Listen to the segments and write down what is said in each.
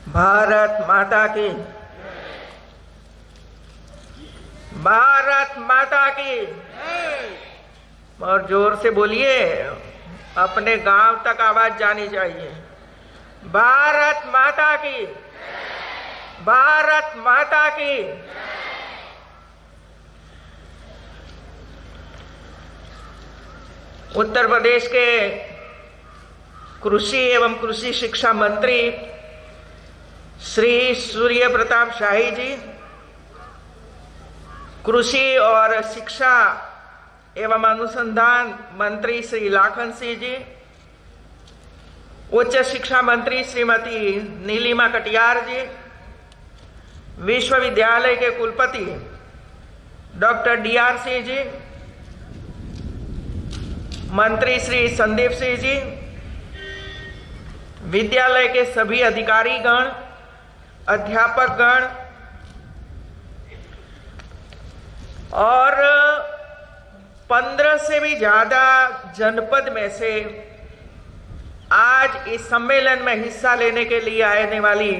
भारत माता की, भारत माता की। और जोर से बोलिए, अपने गांव तक आवाज जानी चाहिए। भारत माता की, भारत माता की। उत्तर प्रदेश के कृषि एवं कृषि शिक्षा मंत्री श्री सूर्य प्रताप शाही जी, कृषि और शिक्षा एवं अनुसंधान मंत्री श्री लाखन सिंह जी, उच्च शिक्षा मंत्री श्रीमती नीलिमा कटियार जी, विश्वविद्यालय के कुलपति डॉक्टर DR सिंह जी, मंत्री श्री संदीप सिंह जी, विद्यालय के सभी अधिकारीगण, अध्यापकगण और 15 से भी ज्यादा जनपद में से आज इस सम्मेलन में हिस्सा लेने के लिए आने वाली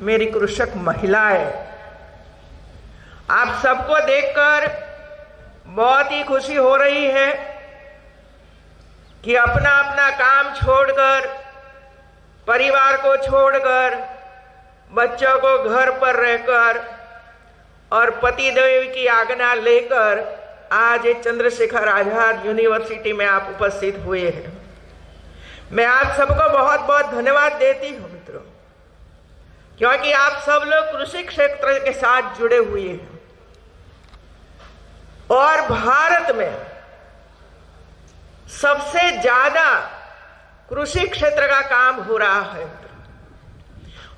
मेरी कृषक महिलाएं, आप सबको देखकर बहुत ही खुशी हो रही है कि अपना अपना काम छोड़कर, परिवार को छोड़कर, बच्चों को घर पर रहकर और पतिदेव की आज्ञा लेकर आज चंद्रशेखर आजाद यूनिवर्सिटी में आप उपस्थित हुए हैं। मैं आप सबको बहुत बहुत धन्यवाद देती हूं मित्रों, क्योंकि आप सब लोग कृषि क्षेत्र के साथ जुड़े हुए हैं और भारत में सबसे ज्यादा कृषि क्षेत्र का काम हो रहा है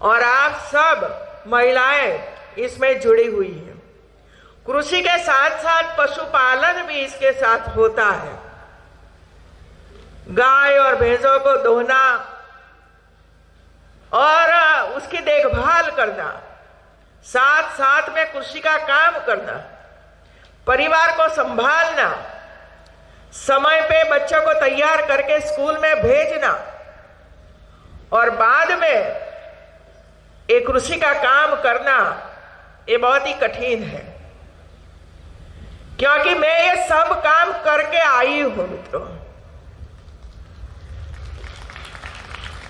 और आप सब महिलाएं इसमें जुड़ी हुई हैं। कृषि के साथ साथ पशुपालन भी इसके साथ होता है। गाय और भैंसों को दोहना और उसकी देखभाल करना, साथ साथ में कृषि का काम करना, परिवार को संभालना, समय पे बच्चों को तैयार करके स्कूल में भेजना और बाद में एक कृषि का काम करना, ये बहुत ही कठिन है। क्योंकि मैं ये सब काम करके आई हूं मित्रों।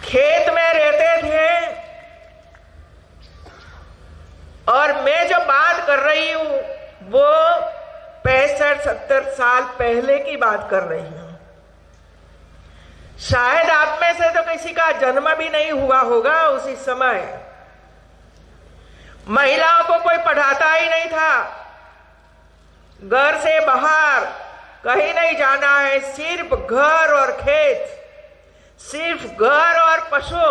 खेत में रहते थे और मैं जो बात कर रही हूं वो 65-70 साल पहले की बात कर रही हूं। शायद आप में से तो किसी का जन्म भी नहीं हुआ होगा उसी समय। महिलाओं को कोई पढ़ाता ही नहीं था, घर से बाहर कहीं नहीं जाना है, सिर्फ घर और खेत, सिर्फ घर और पशु,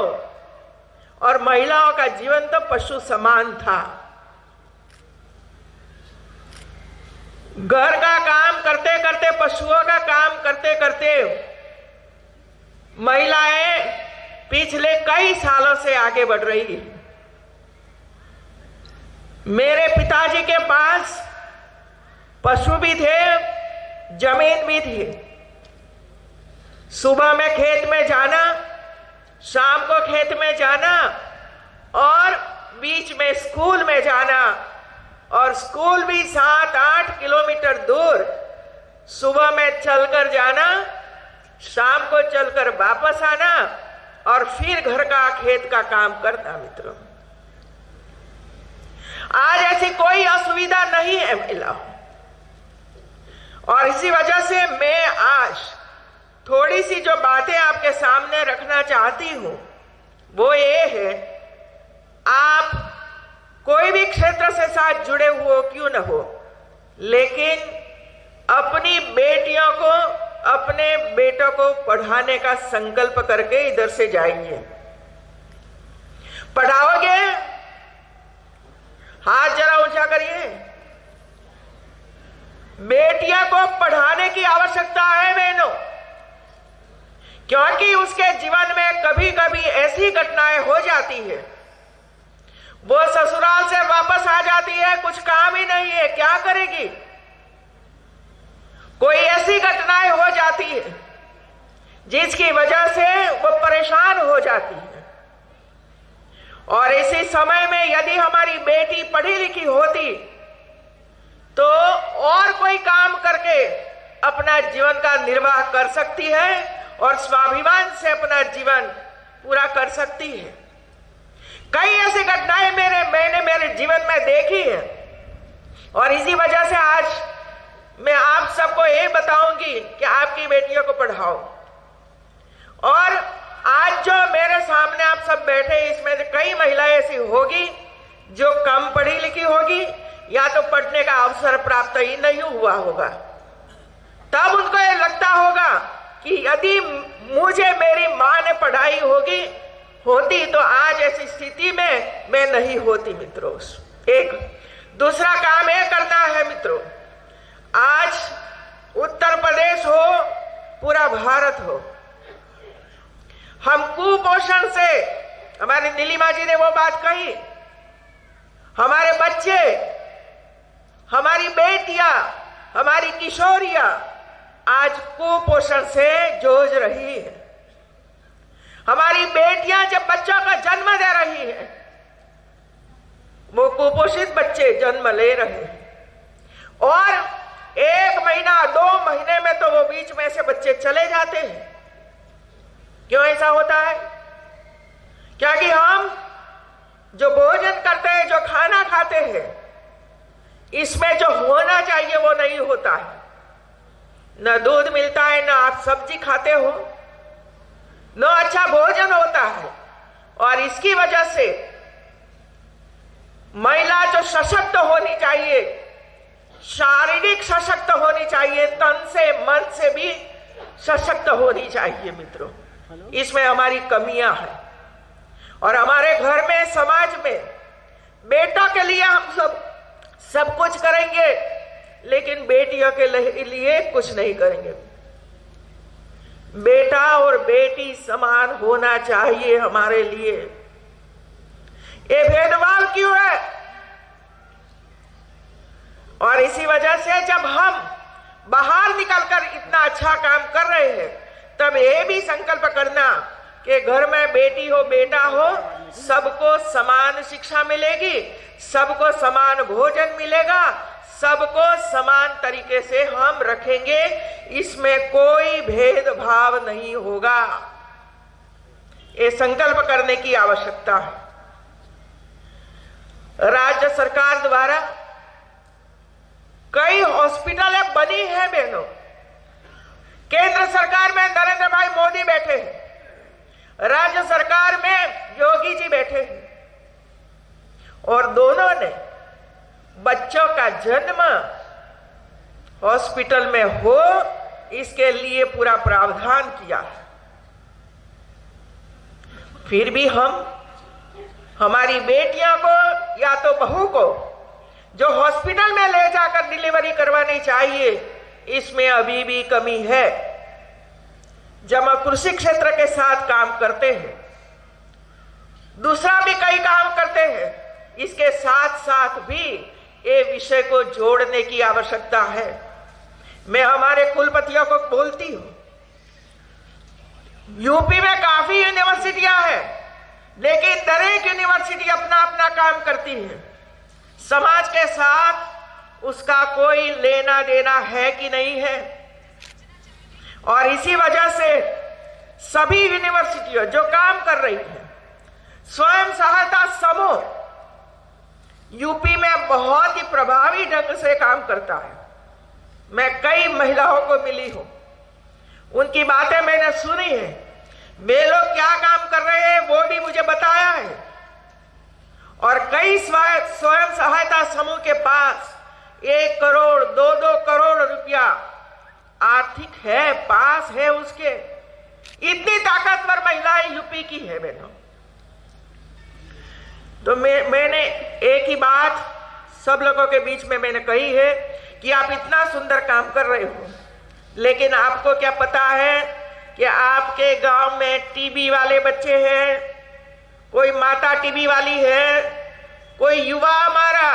और महिलाओं का जीवन तो पशु समान था। घर का काम करते करते, पशुओं का काम करते करते महिलाएं पिछले कई सालों से आगे बढ़ रही है। मेरे पिताजी के पास पशु भी थे, जमीन भी थी। सुबह में खेत में जाना, शाम को खेत में जाना और बीच में स्कूल में जाना, और स्कूल भी 7-8 किलोमीटर दूर सुबह में चलकर जाना, शाम को चलकर वापस आना और फिर घर का खेत का काम करना मित्रों। आज ऐसी कोई असुविधा नहीं है महिलाओं, और इसी वजह से मैं आज थोड़ी सी जो बातें आपके सामने रखना चाहती हूं वो ये है, आप कोई भी क्षेत्र से साथ जुड़े हुए क्यों न हो, लेकिन अपनी बेटियों को, अपने बेटों को पढ़ाने का संकल्प करके इधर से जाइए। पढ़ाओगे? हाथ जरा ऊंचा करिए। बेटियों को पढ़ाने की आवश्यकता है बहनों, क्योंकि उसके जीवन में कभी कभी ऐसी घटनाएं हो जाती है, वो ससुराल से वापस आ जाती है, कुछ काम ही नहीं है, क्या करेगी? कोई ऐसी घटनाएं हो जाती है जिसकी वजह से वो परेशान हो जाती है। और इसी समय में यदि हमारी बेटी पढ़ी लिखी होती तो और कोई काम करके अपना जीवन का निर्वाह कर सकती है और स्वाभिमान से अपना जीवन पूरा कर सकती है। कई ऐसी घटनाएं मैंने मेरे जीवन में देखी है और इसी वजह से आज मैं आप सबको ये बताऊंगी कि आपकी बेटियों को पढ़ाओ। और आज जो मेरे सामने आप सब बैठे, इसमें से कई महिलाएं ऐसी होगी जो कम पढ़ी लिखी होगी या तो पढ़ने का अवसर प्राप्त ही नहीं हुआ होगा। तब उनको ये लगता होगा कि यदि मुझे मेरी मां ने पढ़ाई होती तो आज ऐसी स्थिति में मैं नहीं होती मित्रों। एक दूसरा काम यह करना है मित्रों, आज उत्तर प्रदेश हो, पूरा भारत हो, हम कुपोषण से, हमारी नीलिमा जी ने वो बात कही, हमारे बच्चे, हमारी बेटियां, हमारी किशोरियां आज कुपोषण से जूझ रही है। हमारी बेटियां जब बच्चों का जन्म दे रही है, वो कुपोषित बच्चे जन्म ले रहे हैं और 1 महीना 2 महीने में तो वो बीच में से बच्चे चले जाते हैं। क्यों ऐसा होता है? क्योंकि हम जो भोजन करते हैं, जो खाना खाते हैं, इसमें जो होना चाहिए वो नहीं होता है। न दूध मिलता है, न आप सब्जी खाते हो, न अच्छा भोजन होता है। और इसकी वजह से महिला जो सशक्त होनी चाहिए, शारीरिक सशक्त होनी चाहिए, तन से मन से भी सशक्त होनी चाहिए मित्रों, इसमें हमारी कमियां हैं। और हमारे घर में, समाज में बेटा के लिए हम सब कुछ करेंगे, लेकिन बेटियों के लिए कुछ नहीं करेंगे। बेटा और बेटी समान होना चाहिए हमारे लिए। ये भेदभाव क्यों है? और इसी वजह से जब हम बाहर निकलकर इतना अच्छा काम कर रहे हैं, तब ये भी संकल्प करना कि घर में बेटी हो, बेटा हो, सबको समान शिक्षा मिलेगी, सबको समान भोजन मिलेगा, सबको समान तरीके से हम रखेंगे, इसमें कोई भेदभाव नहीं होगा। ये संकल्प करने की आवश्यकता है। राज्य सरकार द्वारा कई हॉस्पिटलें बनी हैं बहनों। केंद्र सरकार में नरेंद्र भाई मोदी बैठे हैं, राज्य सरकार में योगी जी बैठे हैं, और दोनों ने बच्चों का जन्म हॉस्पिटल में हो, इसके लिए पूरा प्रावधान किया है। फिर भी हम हमारी बेटियों को या तो बहू को जो हॉस्पिटल में ले जाकर डिलीवरी करवानी चाहिए, इसमें अभी भी कमी है। जब हम कृषि क्षेत्र के साथ काम करते हैं, दूसरा भी कई काम करते हैं, इसके साथ साथ भी ये विषय को जोड़ने की आवश्यकता है। मैं हमारे कुलपतियों को बोलती हूं, यूपी में काफी यूनिवर्सिटियां हैं, लेकिन दर एक यूनिवर्सिटी अपना अपना काम करती है। समाज के साथ उसका कोई लेना देना है कि नहीं है। और इसी वजह से सभी यूनिवर्सिटियां जो काम कर रही हैं, स्वयं सहायता समूह यूपी में बहुत ही प्रभावी ढंग से काम करता है। मैं कई महिलाओं को मिली हूं, उनकी बातें मैंने सुनी है, वे लोग क्या काम कर रहे हैं वो भी मुझे बताया है। और कई स्वयं सहायता समूह के पास 1 करोड़ 2-2 करोड़ रुपया आर्थिक है, पास है उसके। इतनी ताकतवर महिलाएं यूपी की है बहनों। तो मैंने एक ही बात सब लोगों के बीच में मैंने कही है कि आप इतना सुंदर काम कर रहे हो, लेकिन आपको क्या पता है कि आपके गांव में टीबी वाले बच्चे हैं, कोई माता टीबी वाली है, कोई युवा हमारा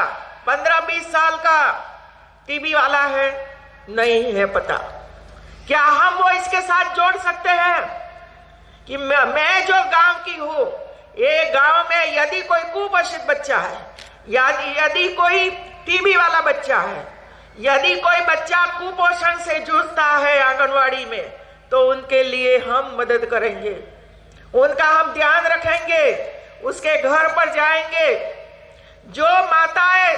15-20 साल का टीबी वाला है? नहीं है पता। क्या हम वो इसके साथ जोड़ सकते हैं कि मैं जो गांव की हूं, ये गांव में यदि कोई कुपोषित बच्चा है, यदि कोई टीबी वाला बच्चा है, यदि कोई बच्चा कुपोषण से जूझता है आंगनवाड़ी में, तो उनके लिए हम मदद करेंगे, उनका हम ध्यान रखेंगे, उसके घर पर जाएंगे। जो माताएं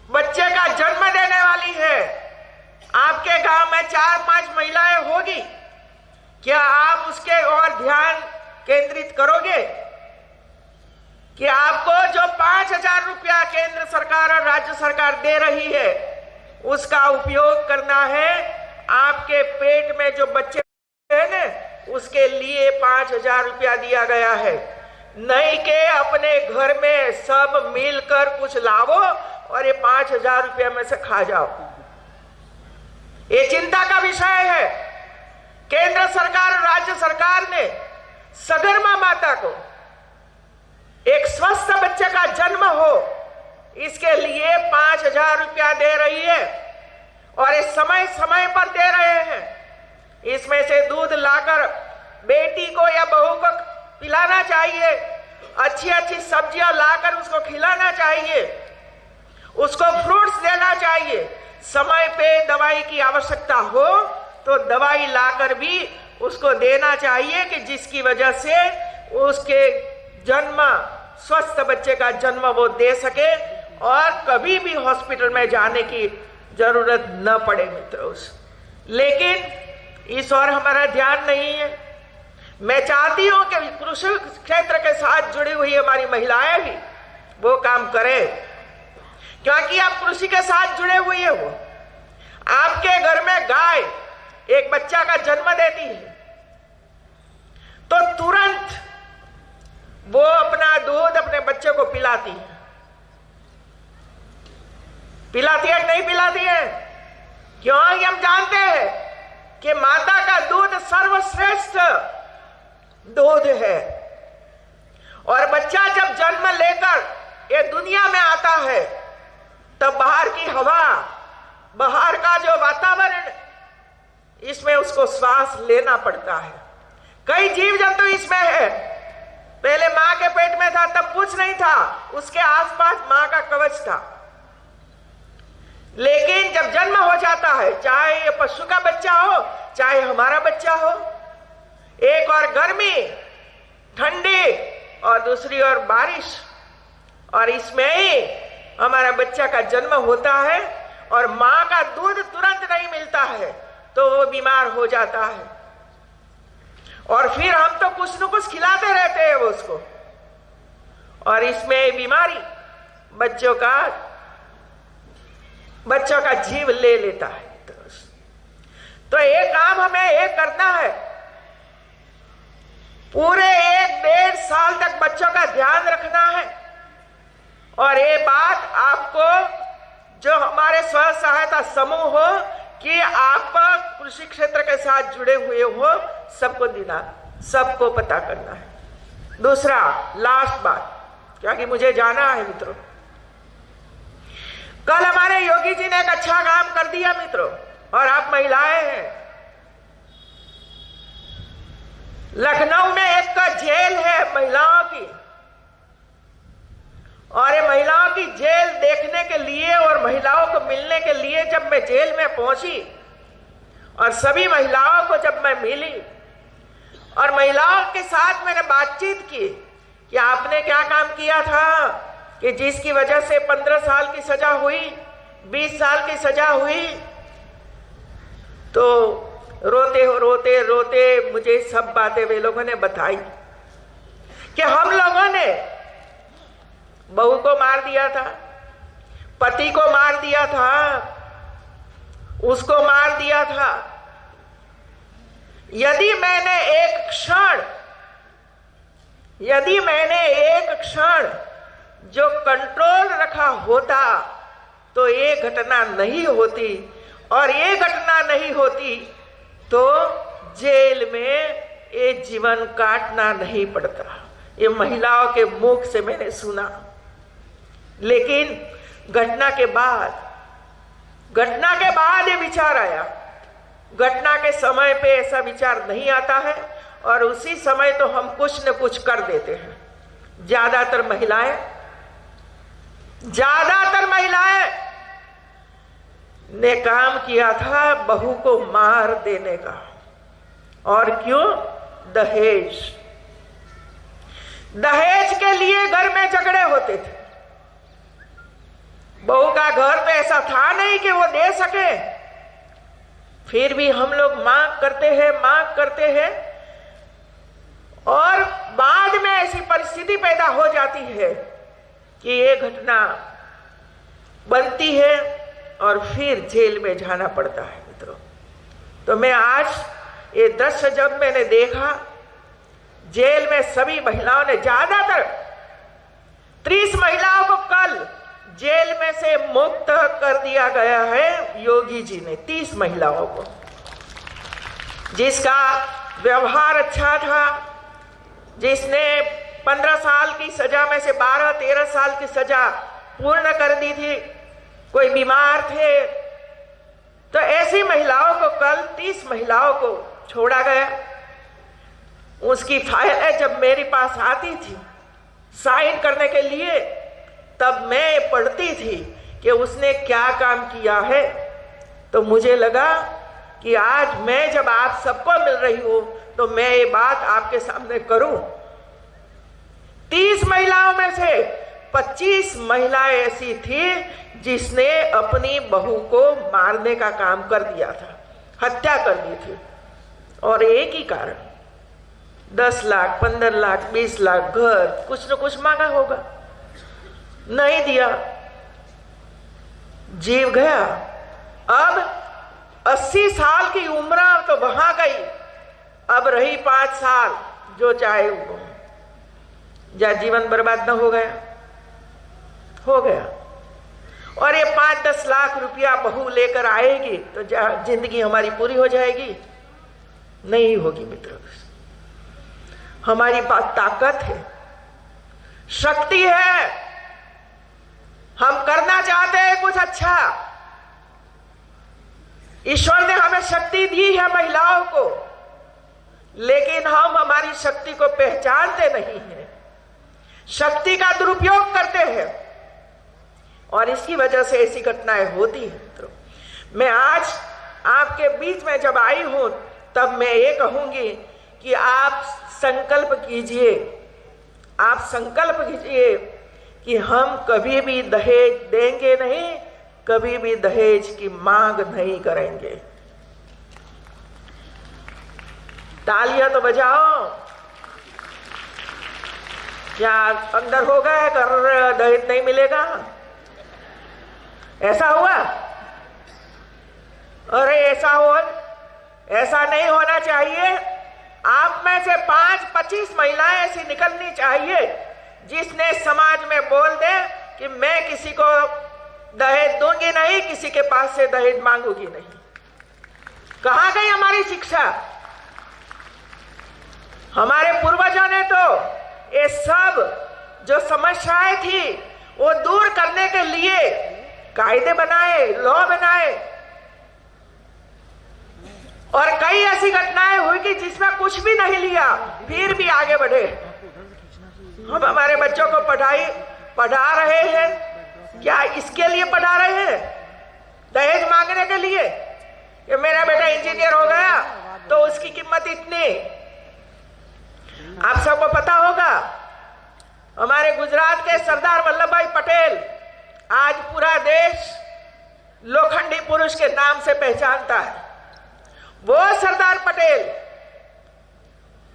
बच्चे का जन्म देने वाली है, आपके गांव में 4-5 महिलाएं होगी, क्या आप उसके और ध्यान केंद्रित करोगे कि आपको जो 5,000 रुपया केंद्र सरकार और राज्य सरकार दे रही है, उसका उपयोग करना है आपके पेट में जो बच्चे हैं ना, उसके लिए 5,000 रुपया दिया गया है, नहीं के अपने घर में सब मिलकर कुछ लावो और ये 5,000 रुपया में से खा जाओ। ये चिंता का विषय है। केंद्र सरकार और राज्य सरकार ने सगर्भा माता को एक स्वस्थ बच्चे का जन्म हो, इसके लिए 5,000 रुपया दे रही है और ये समय समय पर दे रहे हैं। इसमें से दूध लाकर बेटी को या बहू को पिलाना चाहिए, अच्छी अच्छी सब्जियां लाकर उसको खिलाना चाहिए, उसको फ्रूट्स देना चाहिए। समय पे दवाई की आवश्यकता हो तो दवाई लाकर भी उसको देना चाहिए कि जिसकी वजह से उसके जन्म, स्वस्थ बच्चे का जन्म वो दे सके और कभी भी हॉस्पिटल में जाने की जरूरत न पड़े मित्रों। लेकिन इस और हमारा ध्यान नहीं है। मैं चाहती हूं कि कृषि क्षेत्र के साथ जुड़ी हुई हमारी महिलाएं भी वो काम करें, क्योंकि आप कृषि के साथ जुड़े हुए हो। आपके घर में गाय एक बच्चा का जन्म देती है तो तुरंत वो अपना दूध अपने बच्चे को पिलाती है। पिलाती है कि नहीं पिलाती है? क्योंकि हम जानते हैं कि माता का दूध सर्वश्रेष्ठ दूध है और बच्चा जब जन्म लेकर ये दुनिया में आता है तब बाहर की हवा, बाहर का जो वातावरण, इसमें उसको श्वास लेना पड़ता है। कई जीव जंतु इसमें है। पहले मां के पेट में था तब कुछ नहीं था, उसके आसपास मां का कवच था। लेकिन जब जन्म हो जाता है, चाहे ये पशु का बच्चा हो चाहे हमारा बच्चा हो, एक और गर्मी, ठंडी और दूसरी ओर बारिश, और इसमें ही हमारा बच्चा का जन्म होता है और मां का दूध तुरंत नहीं मिलता है तो वो बीमार हो जाता है और फिर हम तो कुछ न कुछ खिलाते रहते हैं वो उसको, और इसमें बीमारी बच्चों का जीव ले लेता है। तो एक काम हमें एक करना है, पूरे 1-1.5 साल तक बच्चों का ध्यान रखना है। और ये बात आपको जो हमारे स्व सहायता समूह हो कि आप कृषि क्षेत्र के साथ जुड़े हुए हो, सबको देना, सबको पता करना है। दूसरा, लास्ट बात, क्योंकि मुझे जाना है मित्रों। कल हमारे योगी जी ने एक अच्छा काम कर दिया मित्रों, और आप महिलाएं हैं। लखनऊ में एक जेल है महिलाओं की, और ये महिलाओं की जेल देखने के लिए और महिलाओं को मिलने के लिए जब मैं जेल में पहुंची और सभी महिलाओं को जब मैं मिली और महिलाओं के साथ मैंने बातचीत की कि आपने क्या काम किया था कि जिसकी वजह से 15 साल की सजा हुई, 20 साल की सजा हुई, तो रोते रोते मुझे सब बातें वे लोगों ने बताई कि हम लोगों ने बहू को मार दिया था, पति को मार दिया था, उसको मार दिया था। यदि मैंने एक क्षण जो कंट्रोल रखा होता तो ये घटना नहीं होती, और ये घटना नहीं होती तो जेल में ये जीवन काटना नहीं पड़ता। ये महिलाओं के मुख से मैंने सुना। लेकिन घटना के बाद घटना के बाद ये विचार आया। घटना के समय पे ऐसा विचार नहीं आता है और उसी समय तो हम कुछ न कुछ कर देते हैं। ज्यादातर महिलाएं ने काम किया था बहू को मार देने का। और क्यों? दहेज के लिए घर में झगड़े होते थे। बहू का घर पे ऐसा था नहीं कि वो दे सके, फिर भी हम लोग मांग करते हैं और बाद में ऐसी परिस्थिति पैदा हो जाती है कि ये घटना बनती है और फिर जेल में जाना पड़ता है। मित्रों, तो मैं आज ये दृश्य जब मैंने देखा, जेल में सभी महिलाओं ने, ज्यादातर 30 महिलाओं को कल जेल में से मुक्त कर दिया गया है योगी जी ने। 30 महिलाओं को, जिसका व्यवहार अच्छा था, जिसने 15 साल की सजा में से 12-13 साल की सजा पूर्ण कर दी थी, कोई बीमार थे, तो ऐसी महिलाओं को कल 30 महिलाओं को छोड़ा गया। उसकी फाइलें जब मेरे पास आती थी साइन करने के लिए, तब मैं पढ़ती थी कि उसने क्या काम किया है, तो मुझे लगा कि आज मैं जब आप सबको मिल रही हूं तो मैं ये बात आपके सामने करूं। 30 महिलाओं में से 25 महिलाएं ऐसी थी जिसने अपनी बहू को मारने का काम कर दिया था, हत्या कर दी थी। और एक ही कारण, 10 लाख, 15 लाख, 20 लाख, घर, कुछ न कुछ मांगा होगा, नहीं दिया, जीव गया। अब 80 साल की उम्र तो वहां गई, अब रही 5 साल, जो चाहे वो, या जीवन बर्बाद न हो गया। और ये 5-10 लाख रुपया बहू लेकर आएगी तो जिंदगी हमारी पूरी हो जाएगी? नहीं होगी मित्रों। हमारी बात ताकत है, शक्ति है, हम करना चाहते हैं कुछ अच्छा। ईश्वर ने हमें शक्ति दी है महिलाओं को, लेकिन हम हमारी शक्ति को पहचानते नहीं हैं, शक्ति का दुरुपयोग करते हैं और इसकी वजह से ऐसी घटनाएं होती हैं। तो मैं आज आपके बीच में जब आई हूं तब मैं ये कहूंगी कि आप संकल्प कीजिए कि हम कभी भी दहेज देंगे नहीं, कभी भी दहेज की मांग नहीं करेंगे। तालियां तो बजाओ। क्या अंदर हो गया कर दहेज नहीं मिलेगा? ऐसा हुआ? अरे ऐसा नहीं होना चाहिए। आप में से 5-25 महिलाएं ऐसी निकलनी चाहिए जिसने समाज में बोल दे कि मैं किसी को दहेज दूंगी नहीं, किसी के पास से दहेज मांगूंगी नहीं। कहां गई हमारी शिक्षा? हमारे पूर्वजों ने तो ये सब जो समस्याएं थी वो दूर करने के लिए कायदे बनाए, लॉ बनाए, और कई ऐसी घटनाएं हुई कि जिसमें कुछ भी नहीं लिया फिर भी आगे बढ़े। हम हमारे बच्चों को पढ़ा रहे हैं, क्या इसके लिए पढ़ा रहे हैं? दहेज मांगने के लिए कि मेरा बेटा इंजीनियर हो गया तो उसकी कीमत इतनी। आप सबको पता होगा, हमारे गुजरात के सरदार वल्लभ भाई पटेल आज पूरा देश लोखंडी पुरुष के नाम से पहचानता है। वो सरदार पटेल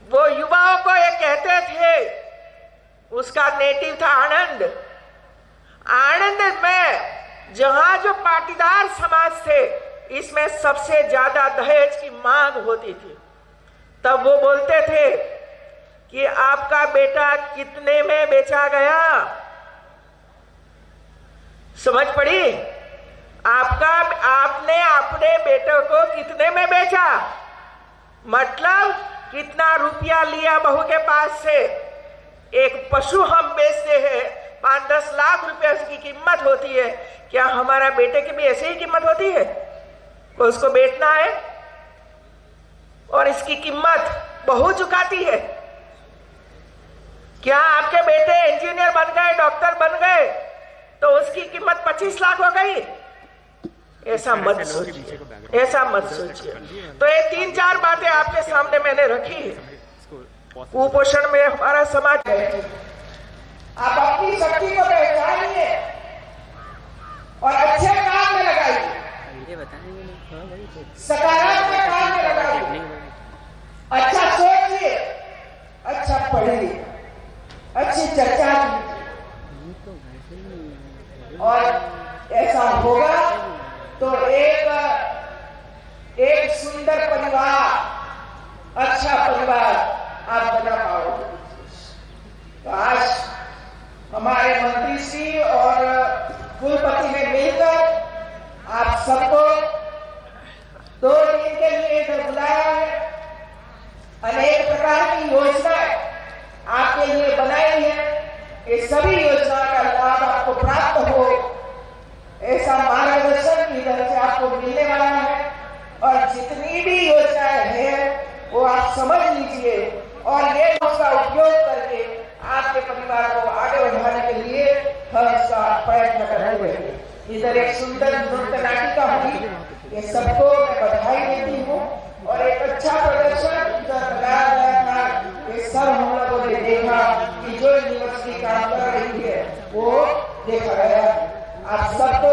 वो युवाओं को ये कहते थे, उसका नेटिव था आनंद। आनंद में जहां जो पाटीदार समाज थे, इसमें सबसे ज्यादा दहेज की मांग होती थी। तब वो बोलते थे कि आपका बेटा कितने में बेचा गया? समझ पड़ी? आपने अपने बेटे को कितने में बेचा? मतलब कितना रुपया लिया बहू के पास से। एक पशु हम बेचते हैं 5-10 लाख रुपए उसकी कीमत होती है। क्या हमारा बेटे की भी ऐसे ही कीमत होती है? उसको बेचना है और इसकी कीमत बहुत चुकाती है। क्या आपके बेटे इंजीनियर बन गए, डॉक्टर बन गए तो उसकी कीमत 25 लाख हो गई? ऐसा मत सोचिए, ऐसा मत सोचिए। तो ये 3-4 बातें आपके सामने मैंने रखी है। कुपोषण में हमारा समाज है। आप अपनी शक्ति को पहचानिए और अच्छे काम में लगाइए, सकारात्मक काम में लगाइए, अच्छा सोचिए, अच्छा पढ़िए, अच्छी चर्चा कीजिए और ऐसा होगा तो एक सुंदर परिवार, अच्छा परिवार आप बना पाओगे। तो आज हमारे मंत्री श्री और कुलपति ने मिलकर आप सबको 2 दिन के लिए इधर बुलाया है। अनेक प्रकार की योजनाएं आपके लिए बनाई है। ये सभी योजना का लाभ आपको प्राप्त हो, ऐसा मार्गदर्शन इधर से आपको मिलने वाला है। और जितनी भी योजनाएं हैं वो आप समझ लीजिए और ये उसका उपयोग करके आपके परिवार को आगे बढ़ाने के लिए हम इसका प्रयत्न करेंगे। इधर एक सुंदर नृत्य नाटिका हुई, ये सबको मैं बधाई देती हूँ। और एक अच्छा प्रदर्शन इधर लगाया गया था। ये सब हम लोगों ने देखा कि जो यूनिवर्सिटी काम कर रही है वो देखा गया। आप सबको